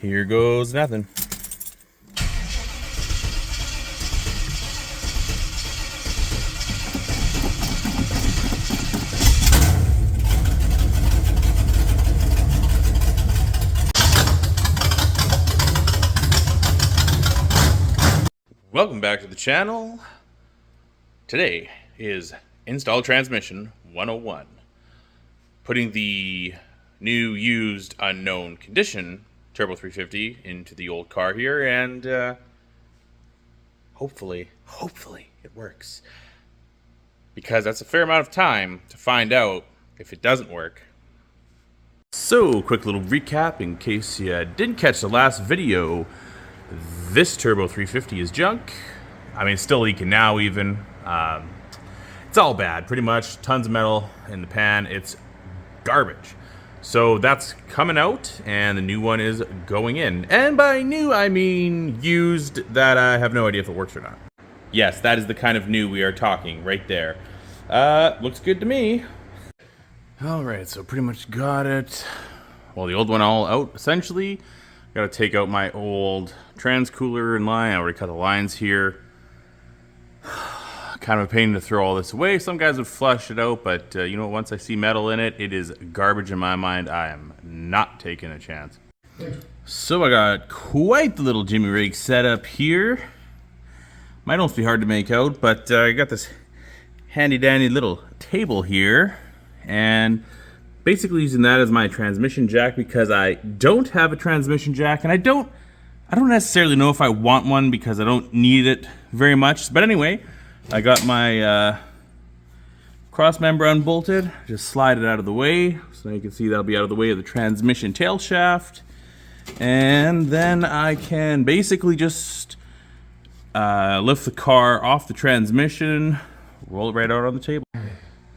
Here goes nothing. Welcome back to the channel. Today is Install Transmission 101. Putting the new, used, unknown condition Turbo 350 into the old car here, and hopefully it works. Because that's a fair amount of time to find out if it doesn't work. So, quick little recap in case you didn't catch the last video. This Turbo 350 is junk. I mean, it's still leaking now even. It's all bad, pretty much. Tons of metal in the pan. It's garbage. So that's coming out, and the new one is going in. And by new, I mean used, that I have no idea if it works or not. Yes, that is the kind of new we are talking right there. Looks good to me. Alright, so pretty much got it. Well, the old one all out, essentially. Gotta take out my old trans cooler and line. I already cut the lines here. Kind of a pain to throw all this away. Some guys would flush it out, but you know, once I see metal in it, it is garbage in my mind. I am not taking a chance. So I got quite the little Jimmy rig set up here. Might almost be hard to make out, but I got this handy dandy little table here, and basically using that as my transmission jack because I don't have a transmission jack, and I don't necessarily know if I want one because I don't need it very much. But anyway, I got my cross member unbolted. Just slide it out of the way. So now you can see that'll be out of the way of the transmission tail shaft. And then I can basically just lift the car off the transmission, roll it right out on the table.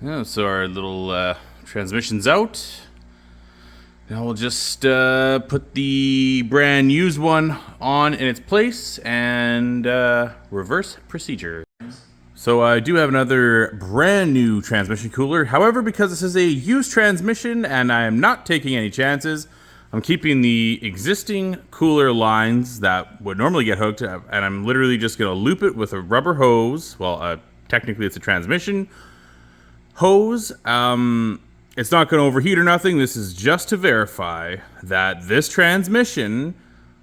Yeah, so our little transmission's out. Now we'll just put the brand used one on in its place and reverse procedure. So I do have another brand new transmission cooler. However, because this is a used transmission and I am not taking any chances, I'm keeping the existing cooler lines that would normally get hooked, and I'm literally just going to loop it with a rubber hose. Well, technically it's a transmission hose. It's not going to overheat or nothing. This is just to verify that this transmission,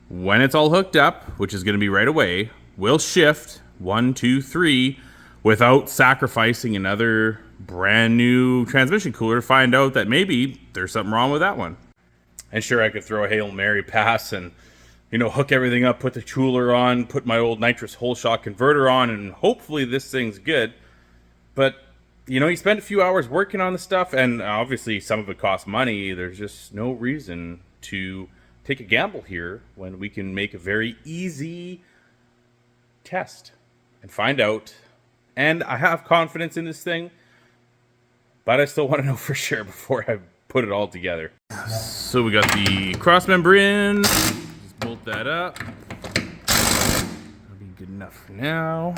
when it's all hooked up, which is going to be right away, will shift 1, 2, 3 without sacrificing another brand new transmission cooler to find out that maybe there's something wrong with that one. And sure, I could throw a Hail Mary pass and, you know, hook everything up, put the cooler on, put my old nitrous whole shot converter on, and hopefully this thing's good. But you know, you spend a few hours working on the stuff, and obviously some of it costs money. There's just no reason to take a gamble here when we can make a very easy test and find out. And I have confidence in this thing, but I still want to know for sure before I put it all together. So we got the cross member in. Just bolt that up. That'll be good enough for now.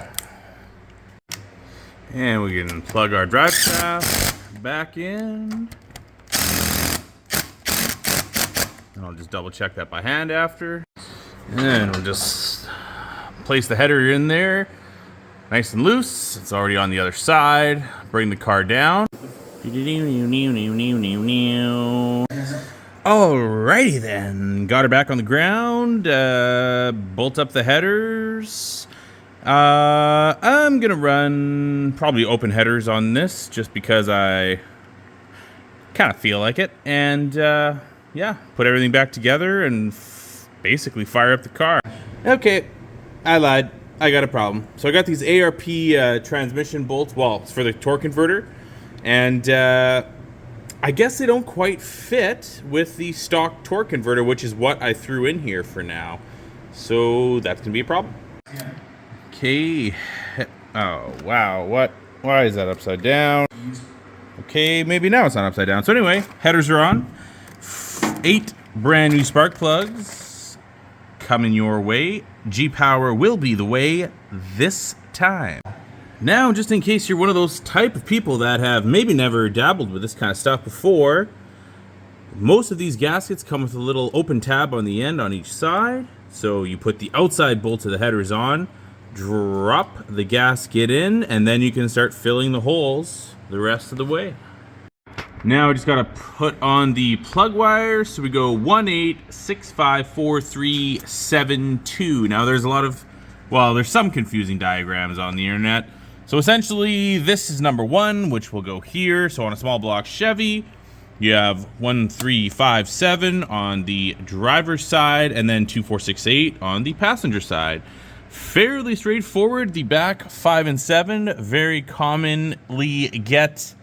And we can plug our drive shaft back in. And I'll just double check that by hand after. And we'll just place the header in there. Nice and loose. It's already on the other side. Bring the car down. Alrighty then. Got her back on the ground. Bolt up the headers. I'm gonna run probably open headers on this just because I kind of feel like it, and yeah, put everything back together and basically fire up the car. Okay, I lied. I got a problem. So I got these ARP transmission bolts. Well, it's for the torque converter, and I guess they don't quite fit with the stock torque converter, which is what I threw in here for now. So that's gonna be a problem. Okay. Oh, wow. What? Why is that upside down? Okay, maybe now it's not upside down. So anyway, headers are on. 8 brand new spark plugs coming your way. G-Power will be the way this time. Now, just in case you're one of those type of people that have maybe never dabbled with this kind of stuff before, Most of these gaskets come with a little open tab on the end on each side. So you put the outside bolts of the headers on, drop the gasket in, and then you can start filling the holes the rest of the way. Now I just gotta put on the plug wires. So we go 1865437 Now there's a lot of, well, there's some confusing diagrams on the internet. So essentially this is number 1, which will go here. So on a small block Chevy, you have 1357 on the driver's side, and then 2468 on the passenger side. Fairly straightforward. The back 5 and 7 very commonly get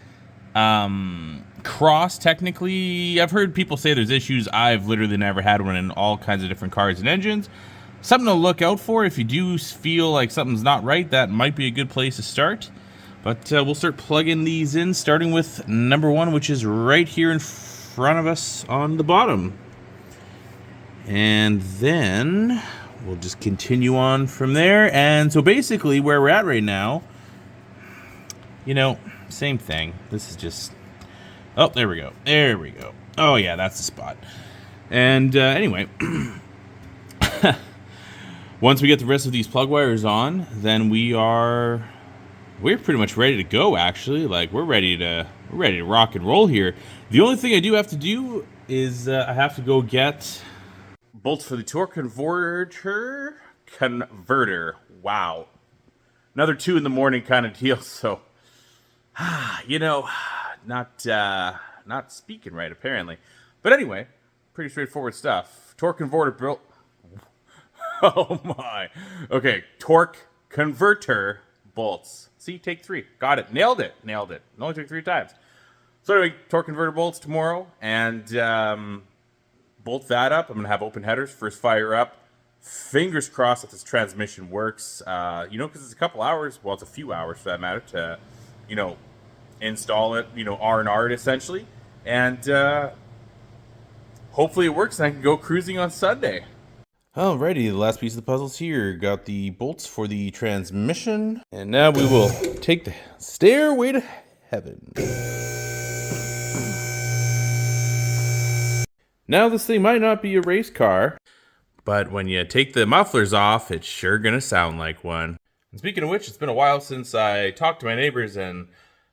crossed technically. I've heard people say there's issues. I've literally never had one in all kinds of different cars and engines. Something to look out for. If you do feel like something's not right, that might be a good place to start. But we'll start plugging these in, starting with number 1, which is right here in front of us on the bottom. And then we'll just continue on from there. And so basically where we're at right now, you know, same thing. This is just, oh, there we go. There we go. Oh yeah, that's the spot. And anyway, once we get the rest of these plug wires on, then we're pretty much ready to go, actually. Like, we're ready to rock and roll here. The only thing I do have to do is I have to go get bolts for the torque converter. Wow. Another 2 in the morning kind of deal, so you know, not speaking right apparently. But anyway, pretty straightforward stuff. Torque converter built. Oh my. Okay, torque converter bolts. See, take 3. Got it. Nailed it. It only took 3 times. So anyway, torque converter bolts tomorrow, and bolt that up. I'm going to have open headers. First fire up. Fingers crossed that this transmission works. You know, because it's a couple hours. Well, it's a few hours for that matter to, you know, install it, you know, R&R it essentially. And hopefully it works and I can go cruising on Sunday. Alrighty, the last piece of the puzzle's here. Got the bolts for the transmission. And now we will take the stairway to heaven. Now this thing might not be a race car, but when you take the mufflers off, it's sure gonna sound like one. And speaking of which, it's been a while since I talked to my neighbors and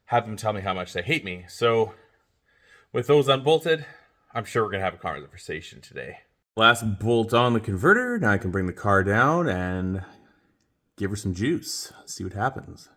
have them tell me how much they hate me. So with those unbolted, I'm sure we're gonna have a conversation today. Last bolt on the converter. Now I can bring the car down and give her some juice. See what happens.